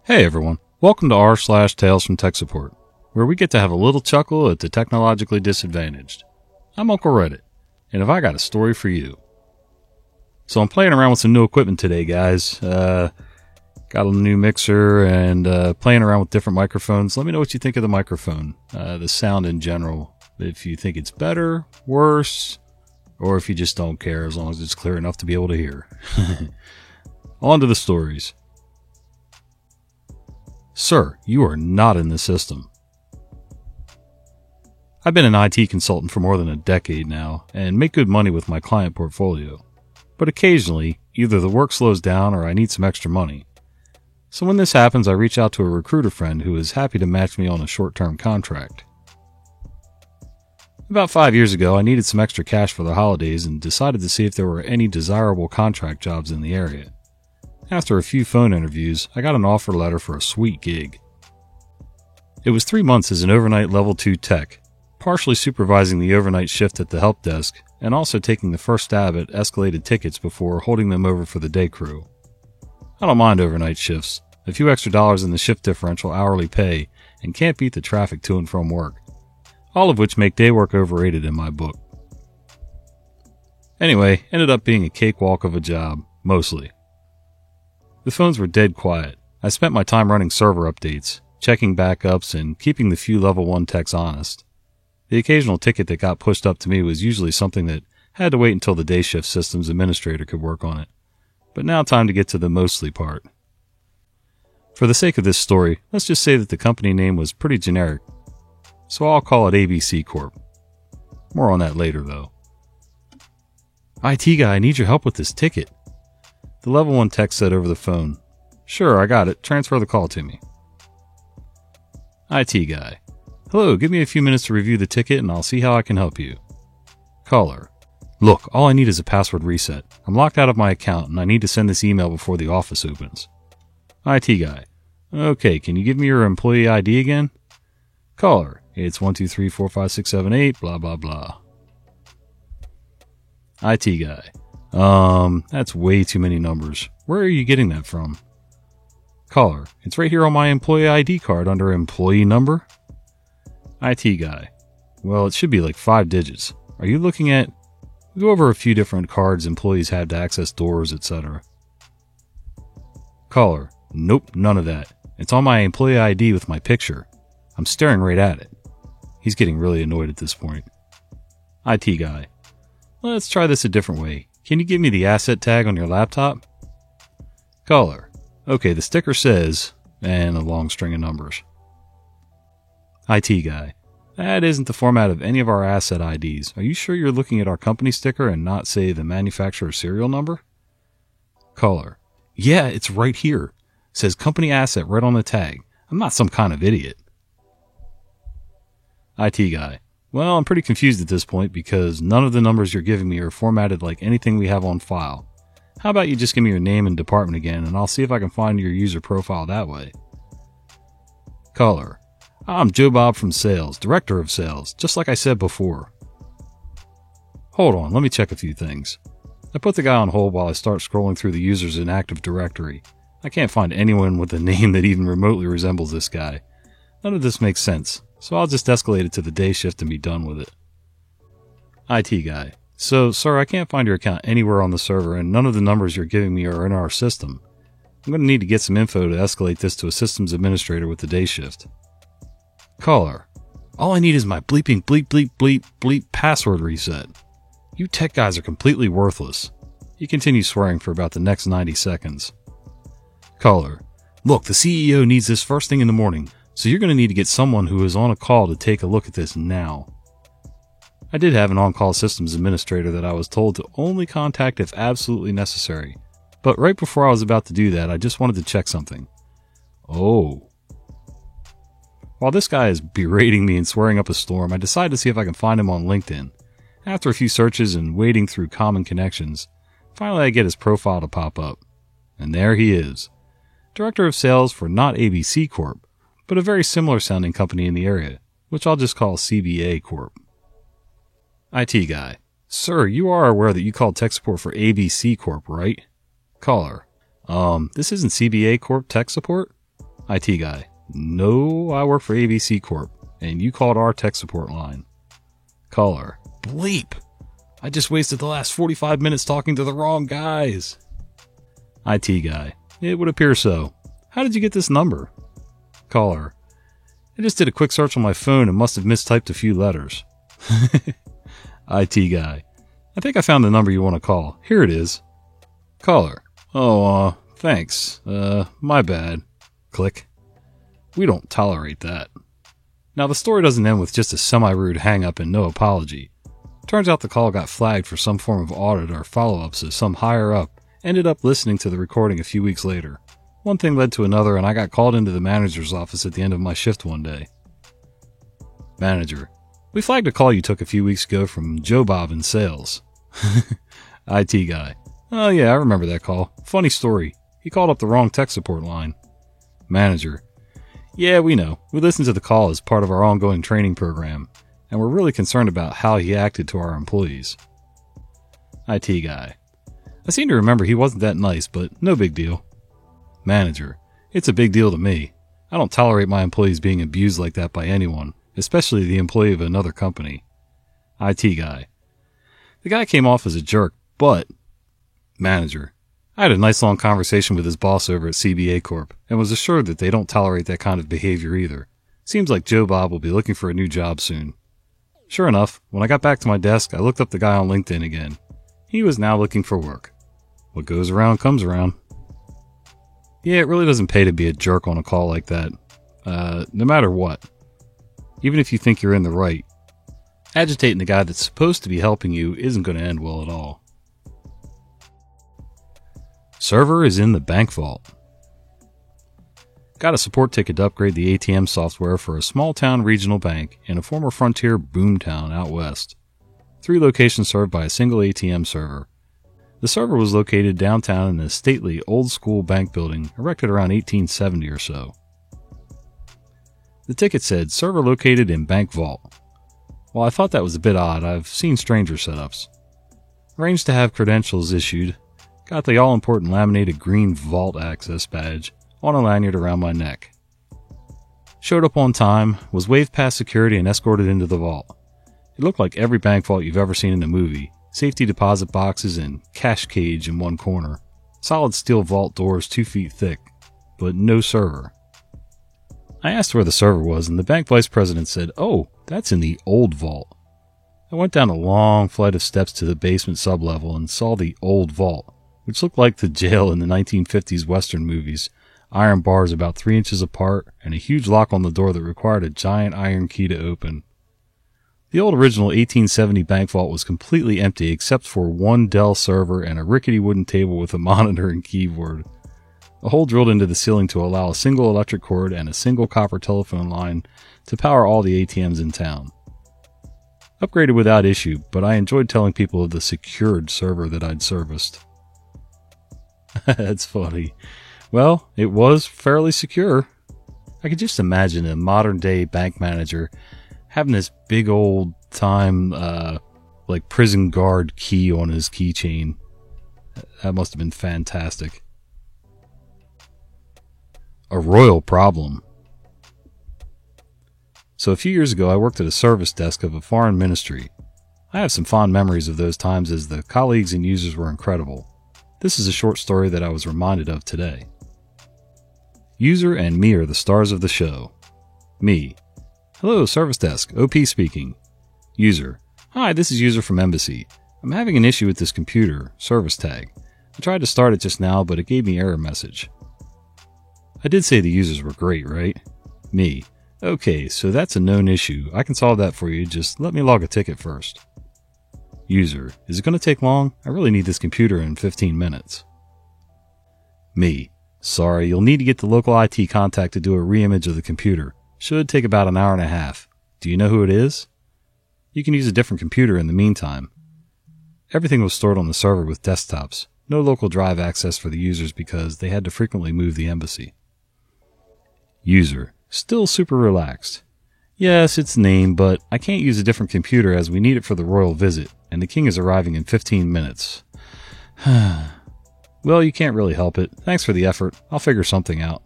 Hey everyone, welcome to r/Tales from Tech Support, where we get to have a little chuckle at the technologically disadvantaged. I'm Uncle Reddit, and have I got a story for you. So I'm playing around with some new equipment today, guys. Got a new mixer and playing around with different microphones. Let me know what you think of the microphone, the sound in general. If you think it's better, worse, or if you just don't care as long as it's clear enough to be able to hear. On to the stories. Sir, you are not in the system. I've been an IT consultant for more than a decade now and make good money with my client portfolio. But occasionally, either the work slows down or I need some extra money. So when this happens, I reach out to a recruiter friend who is happy to match me on a short-term contract. About 5 years ago, I needed some extra cash for the holidays and decided to see if there were any desirable contract jobs in the area. After a few phone interviews, I got an offer letter for a sweet gig. It was 3 months as an overnight level 2 tech, partially supervising the overnight shift at the help desk and also taking the first stab at escalated tickets before holding them over for the day crew. I don't mind overnight shifts, a few extra dollars in the shift differential hourly pay, and can't beat the traffic to and from work. All of which make day work overrated in my book. Anyway, ended up being a cakewalk of a job, mostly. The phones were dead quiet. I spent my time running server updates, checking backups, and keeping the few level 1 techs honest. The occasional ticket that got pushed up to me was usually something that had to wait until the day shift systems administrator could work on it. But now time to get to the mostly part. For the sake of this story, let's just say that the company name was pretty generic, so I'll call it ABC Corp. More on that later, though. IT guy, I need your help with this ticket. The level 1 tech said over the phone. Sure, I got it. Transfer the call to me. IT guy. Hello, give me a few minutes to review the ticket and I'll see how I can help you. Caller. Look, all I need is a password reset. I'm locked out of my account and I need to send this email before the office opens. IT guy. Okay, can you give me your employee ID again? Caller. It's 1234567 blah blah blah. IT guy. That's way too many numbers. Where are you getting that from? Caller. It's right here on my employee ID card under employee number. IT guy. Well, it should be like 5 digits. Are you looking at... Go over a few different cards employees have to access doors, etc. Caller. Nope, none of that. It's on my employee ID with my picture. I'm staring right at it. He's getting really annoyed at this point. IT guy. Let's try this a different way. Can you give me the asset tag on your laptop? Caller. Okay, the sticker says, and a long string of numbers. IT guy. That isn't the format of any of our asset IDs. Are you sure you're looking at our company sticker and not, say, the manufacturer serial number? Caller. Yeah, it's right here. It says company asset right on the tag. I'm not some kind of idiot. IT guy. Well, I'm pretty confused at this point because none of the numbers you're giving me are formatted like anything we have on file. How about you just give me your name and department again and I'll see if I can find your user profile that way. Caller. I'm Joe Bob from Sales, Director of Sales, just like I said before. Hold on, let me check a few things. I put the guy on hold while I start scrolling through the users in Active Directory. I can't find anyone with a name that even remotely resembles this guy. None of this makes sense. So I'll just escalate it to the day shift and be done with it. IT guy. So, sir, I can't find your account anywhere on the server and none of the numbers you're giving me are in our system. I'm going to need to get some info to escalate this to a systems administrator with the day shift. Caller. All I need is my bleeping bleep bleep bleep bleep password reset. You tech guys are completely worthless. He continues swearing for about the next 90 seconds. Caller. Look, the CEO needs this first thing in the morning. So you're going to need to get someone who is on a call to take a look at this now. I did have an on-call systems administrator that I was told to only contact if absolutely necessary. But right before I was about to do that, I just wanted to check something. Oh. While this guy is berating me and swearing up a storm, I decided to see if I can find him on LinkedIn. After a few searches and wading through common connections, finally I get his profile to pop up. And there he is. Director of Sales for not ABC Corp, but a very similar sounding company in the area, which I'll just call CBA Corp. IT guy. Sir, you are aware that you called tech support for ABC Corp, right? Caller. This isn't CBA Corp tech support? IT guy. No, I work for ABC Corp, and you called our tech support line. Caller. Bleep! I just wasted the last 45 minutes talking to the wrong guys. IT guy. It would appear so. How did you get this number? Caller. I just did a quick search on my phone and must have mistyped a few letters. IT guy. I think I found the number you want to call. Here it is. Caller. Oh, thanks. My bad. Click. We don't tolerate that. Now, the story doesn't end with just a semi-rude hang-up and no apology. Turns out the call got flagged for some form of audit or follow-up, so some higher-up ended up listening to the recording a few weeks later. One thing led to another, and I got called into the manager's office at the end of my shift one day. Manager. We flagged a call you took a few weeks ago from Joe Bob in sales. IT guy. Oh yeah, I remember that call. Funny story. He called up the wrong tech support line. Manager. Yeah, we know. We listened to the call as part of our ongoing training program, and we're really concerned about how he acted to our employees. IT guy. I seem to remember he wasn't that nice, but no big deal. Manager. It's a big deal to me. I don't tolerate my employees being abused like that by anyone, especially the employee of another company. IT guy. The guy came off as a jerk, but... Manager. I had a nice long conversation with his boss over at CBA Corp and was assured that they don't tolerate that kind of behavior either. Seems like Joe Bob will be looking for a new job soon. Sure enough, when I got back to my desk, I looked up the guy on LinkedIn again. He was now looking for work. What goes around comes around. Yeah, it really doesn't pay to be a jerk on a call like that. No matter what. Even if you think you're in the right, agitating the guy that's supposed to be helping you isn't going to end well at all. Server is in the bank vault. Got a support ticket to upgrade the ATM software for a small town regional bank in a former frontier boomtown out west. 3 locations served by a single ATM server. The server was located downtown in a stately old-school bank building erected around 1870 or so. The ticket said, server located in bank vault. While I thought that was a bit odd, I've seen stranger setups. Arranged to have credentials issued. Got the all-important laminated green vault access badge on a lanyard around my neck. Showed up on time, was waved past security and escorted into the vault. It looked like every bank vault you've ever seen in a movie. Safety deposit boxes and cash cage in one corner. Solid steel vault doors 2 feet thick, but no server. I asked where the server was and the bank vice president said, "Oh, that's in the old vault." I went down a long flight of steps to the basement sublevel and saw the old vault, which looked like the jail in the 1950s Western movies, iron bars about 3 inches apart, and a huge lock on the door that required a giant iron key to open. The old original 1870 bank vault was completely empty except for one Dell server and a rickety wooden table with a monitor and keyboard. A hole drilled into the ceiling to allow a single electric cord and a single copper telephone line to power all the ATMs in town. Upgraded without issue, but I enjoyed telling people of the secured server that I'd serviced. That's funny. Well, it was fairly secure. I could just imagine a modern-day bank manager having this big old time, like prison guard key on his keychain. That must have been fantastic. A royal problem. So a few years ago, I worked at a service desk of a foreign ministry. I have some fond memories of those times as the colleagues and users were incredible. This is a short story that I was reminded of today. User and me are the stars of the show. Me. Hello, service desk. OP speaking. User. Hi, this is User from Embassy. I'm having an issue with this computer, service tag. I tried to start it just now, but it gave me error message. I did say the users were great, right? Me. Okay, so that's a known issue. I can solve that for you. Just let me log a ticket first. User. Is it going to take long? I really need this computer in 15 minutes. Me. Sorry, you'll need to get the local IT contact to do a reimage of the computer. Should take about an hour and a half. Do you know who it is? You can use a different computer in the meantime. Everything was stored on the server with desktops. No local drive access for the users because they had to frequently move the embassy. User. Still super relaxed. Yes, it's named, but I can't use a different computer as we need it for the royal visit, and the king is arriving in 15 minutes. Well, you can't really help it. Thanks for the effort. I'll figure something out.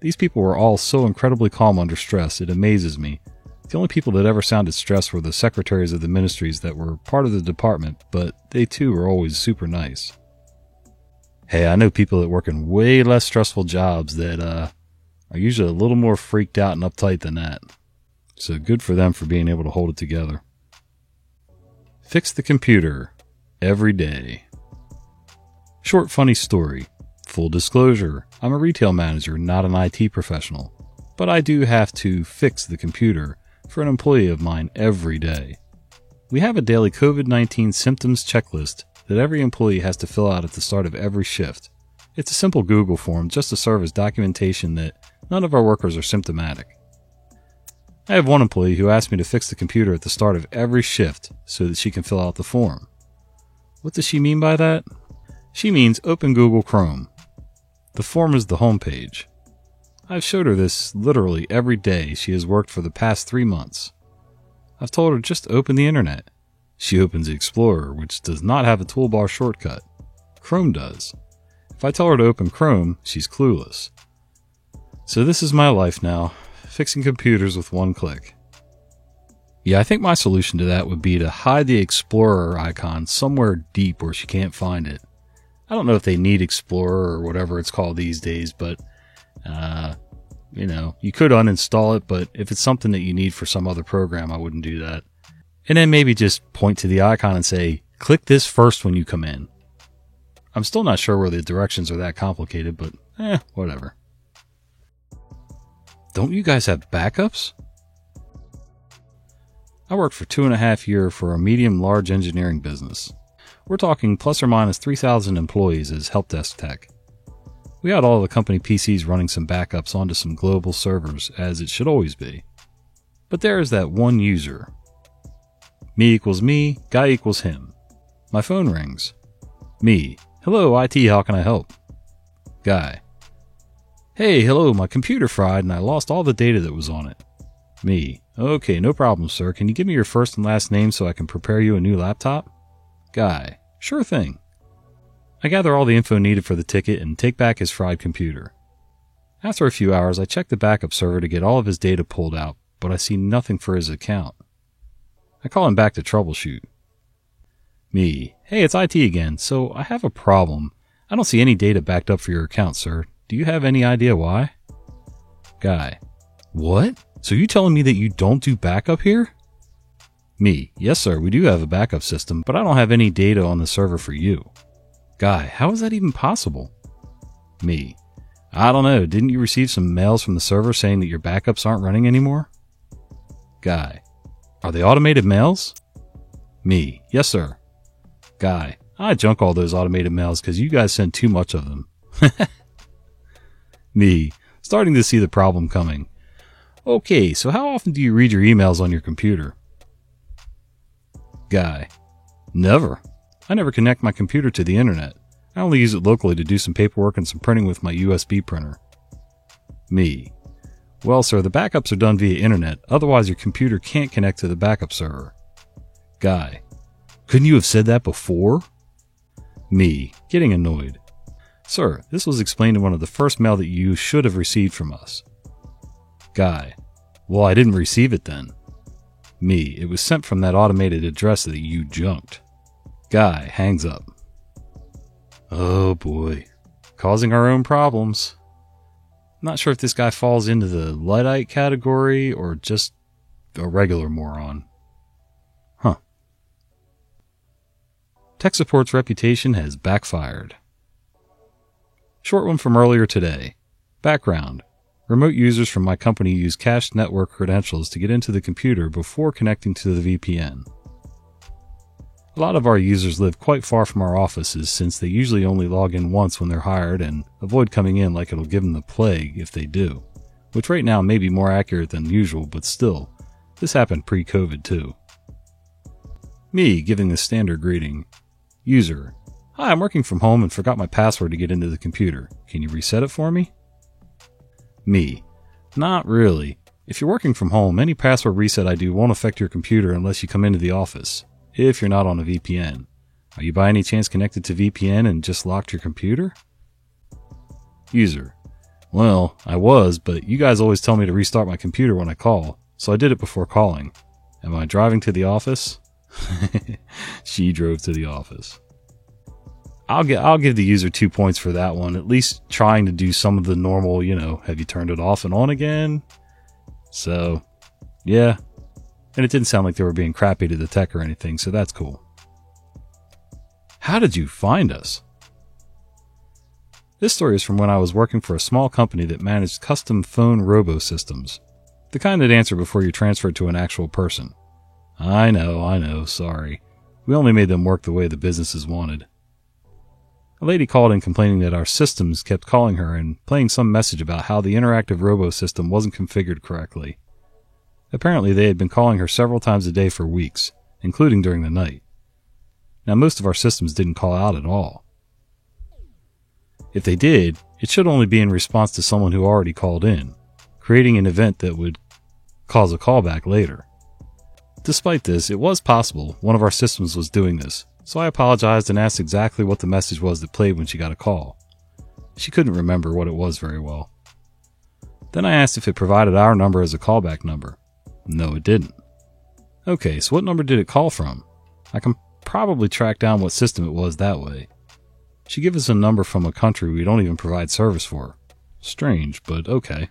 These people were all so incredibly calm under stress, it amazes me. The only people that ever sounded stressed were the secretaries of the ministries that were part of the department, but they too were always super nice. Hey, I know people that work in way less stressful jobs that are usually a little more freaked out and uptight than that. So good for them for being able to hold it together. Fix the computer every day. Short funny story. Full disclosure, I'm a retail manager, not an IT professional, but I do have to fix the computer for an employee of mine every day. We have a daily COVID-19 symptoms checklist that every employee has to fill out at the start of every shift. It's a simple Google form just to serve as documentation that none of our workers are symptomatic. I have one employee who asked me to fix the computer at the start of every shift so that she can fill out the form. What does she mean by that? She means open Google Chrome. The form is the home page. I've showed her this literally every day she has worked for the past 3 months. I've told her just open the internet. She opens the Explorer, which does not have a toolbar shortcut. Chrome does. If I tell her to open Chrome, she's clueless. So this is my life now, fixing computers with one click. Yeah, I think my solution to that would be to hide the Explorer icon somewhere deep where she can't find it. I don't know if they need Explorer or whatever it's called these days, but, you could uninstall it, but if it's something that you need for some other program, I wouldn't do that. And then maybe just point to the icon and say, click this first when you come in. I'm still not sure where the directions are that complicated, but whatever. Don't you guys have backups? I worked for 2.5 years for a medium-large engineering business. We're talking plus or minus 3,000 employees as help desk tech. We had all the company PCs running some backups onto some global servers, as it should always be. But there is that one user. Me equals me, guy equals him. My phone rings. Me. Hello, IT, how can I help? Guy. Hey, hello, my computer fried and I lost all the data that was on it. Me. Okay, no problem, sir. Can you give me your first and last name so I can prepare you a new laptop? Guy. Sure thing. I gather all the info needed for the ticket and take back his fried computer. After a few hours, I check the backup server to get all of his data pulled out, but I see nothing for his account. I call him back to troubleshoot. Me. Hey, it's IT again, so I have a problem. I don't see any data backed up for your account, sir. Do you have any idea why? Guy. What? So you telling me that you don't do backup here? Me. Yes, sir, we do have a backup system, but I don't have any data on the server for you. Guy. How is that even possible? Me. I don't know. Didn't you receive some mails from the server saying that your backups aren't running anymore? Guy. Are they automated mails? Me. Yes, sir. Guy. I junk all those automated mails because you guys send too much of them. Me. Starting to see the problem coming. Okay, so how often do you read your emails on your computer? Guy. Never. I never connect my computer to the internet. I only use it locally to do some paperwork and some printing with my USB printer. Me. Well, sir, the backups are done via internet, otherwise your computer can't connect to the backup server. Guy. Couldn't you have said that before? Me. Getting annoyed. Sir, this was explained in one of the first mail that you should have received from us. Guy. Well, I didn't receive it then. Me. It was sent from that automated address that you junked. Guy hangs up. Oh boy. Causing our own problems. Not sure if this guy falls into the Luddite category or just a regular moron. Huh. Tech support's reputation has backfired. Short one from earlier today. Background. Remote users from my company use cached network credentials to get into the computer before connecting to the VPN. A lot of our users live quite far from our offices since they usually only log in once when they're hired and avoid coming in like it'll give them the plague if they do, which right now may be more accurate than usual, but still, this happened pre-COVID too. Me giving the standard greeting. User. Hi, I'm working from home and forgot my password to get into the computer. Can you reset it for me? Me. Not really. If you're working from home, any password reset I do won't affect your computer unless you come into the office, if you're not on a VPN. Are you by any chance connected to VPN and just locked your computer? User. Well, I was, but you guys always tell me to restart my computer when I call, so I did it before calling. Am I driving to the office? She drove to the office. I'll give the user 2 points for that one, at least trying to do some of the normal, have you turned it off and on again? So, yeah. And it didn't sound like they were being crappy to the tech or anything, so that's cool. How did you find us? This story is from when I was working for a small company that managed custom phone robo systems. The kind that answer before you're transferred to an actual person. I know, sorry. We only made them work the way the businesses wanted. A lady called in complaining that our systems kept calling her and playing some message about how the interactive robo system wasn't configured correctly. Apparently they had been calling her several times a day for weeks, including during the night. Now most of our systems didn't call out at all. If they did, it should only be in response to someone who already called in, creating an event that would cause a callback later. Despite this, it was possible one of our systems was doing this, so I apologized and asked exactly what the message was that played when she got a call. She couldn't remember what it was very well. Then I asked if it provided our number as a callback number. No, it didn't. Okay, so what number did it call from? I can probably track down what system it was that way. She gave us a number from a country we don't even provide service for. Strange, but okay.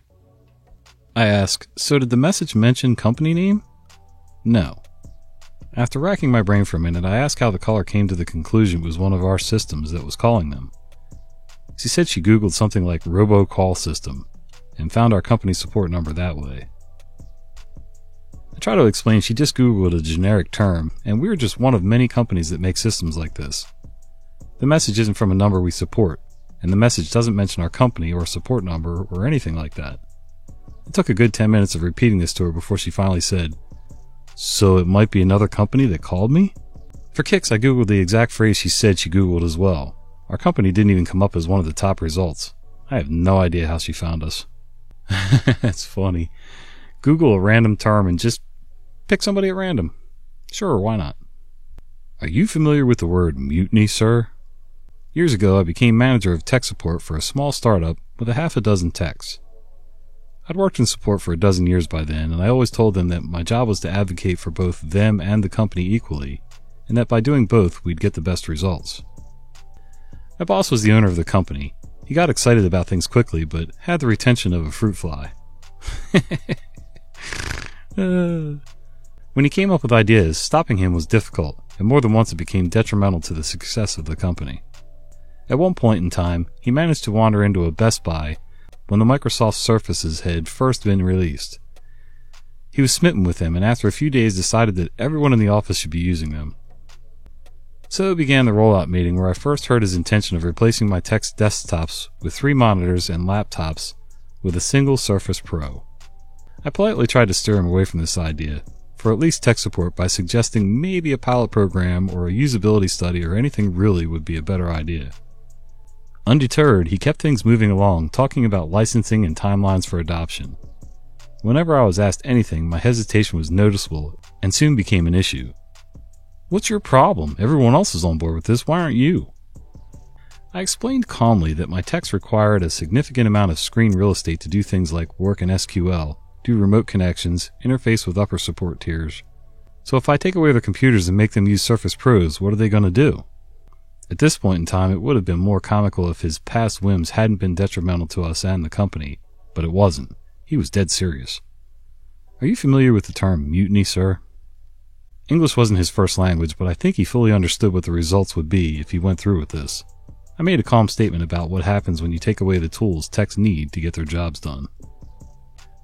I ask, so did the message mention company name? No. After racking my brain for a minute, I asked how the caller came to the conclusion it was one of our systems that was calling them. She said she Googled something like robocall system and found our company support number that way. I try to explain she just Googled a generic term, and we're just one of many companies that make systems like this. The message isn't from a number we support, and the message doesn't mention our company or support number or anything like that. It took a good 10 minutes of repeating this to her before she finally said, "So it might be another company that called me?" For kicks, I Googled the exact phrase she said she Googled as well. Our company didn't even come up as one of the top results. I have no idea how she found us. That's funny. Google a random term and just pick somebody at random. Sure, why not? Are you familiar with the word mutiny, sir? Years ago, I became manager of tech support for a small startup with a half a dozen techs. I'd worked in support for a dozen years by then, and I always told them that my job was to advocate for both them and the company equally, and that by doing both, we'd get the best results. My boss was the owner of the company. He got excited about things quickly, but had the retention of a fruit fly. When he came up with ideas, stopping him was difficult, and more than once it became detrimental to the success of the company. At one point in time, he managed to wander into a Best Buy when the Microsoft Surfaces had first been released. He was smitten with them, and after a few days decided that everyone in the office should be using them. So began the rollout meeting where I first heard his intention of replacing my tech's desktops with 3 monitors and laptops with a single Surface Pro. I politely tried to steer him away from this idea, for at least tech support, by suggesting maybe a pilot program or a usability study or anything really would be a better idea. Undeterred, he kept things moving along, talking about licensing and timelines for adoption. Whenever I was asked anything, my hesitation was noticeable and soon became an issue. "What's your problem? Everyone else is on board with this. Why aren't you?" I explained calmly that my techs required a significant amount of screen real estate to do things like work in SQL, do remote connections, interface with upper support tiers. So if I take away their computers and make them use Surface Pros, what are they going to do? At this point in time, it would have been more comical if his past whims hadn't been detrimental to us and the company, but it wasn't. He was dead serious. Are you familiar with the term mutiny, sir? English wasn't his first language, but I think he fully understood what the results would be if he went through with this. I made a calm statement about what happens when you take away the tools techs need to get their jobs done.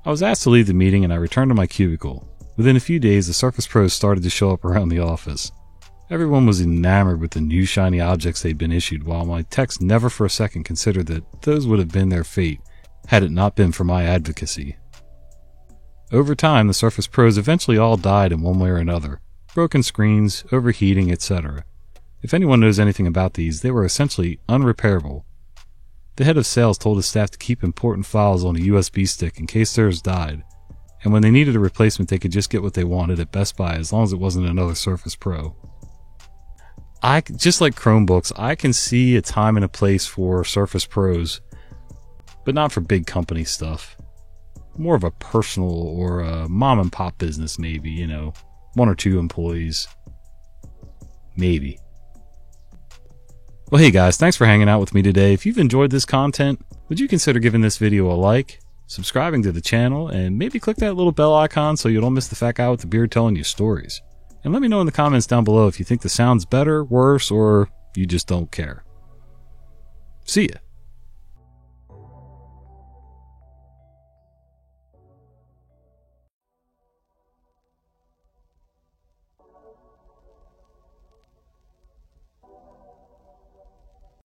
I was asked to leave the meeting and I returned to my cubicle. Within a few days, the Surface Pros started to show up around the office. Everyone was enamored with the new shiny objects they'd been issued, while my techs never for a second considered that those would have been their fate had it not been for my advocacy. Over time, the Surface Pros eventually all died in one way or another. Broken screens, overheating, etc. If anyone knows anything about these, they were essentially unrepairable. The head of sales told his staff to keep important files on a USB stick in case theirs died, and when they needed a replacement they could just get what they wanted at Best Buy as long as it wasn't another Surface Pro. Just like Chromebooks, I can see a time and a place for Surface Pros. but not for big company stuff. More of a personal or a mom and pop business, maybe, you know, 1 or 2 employees. Maybe. Well, hey guys, thanks for hanging out with me today. If you've enjoyed this content, would you consider giving this video a like, subscribing to the channel, and maybe click that little bell icon so you don't miss the fat guy with the beard telling you stories. And let me know in the comments down below if you think the sound's better, worse, or you just don't care. See ya.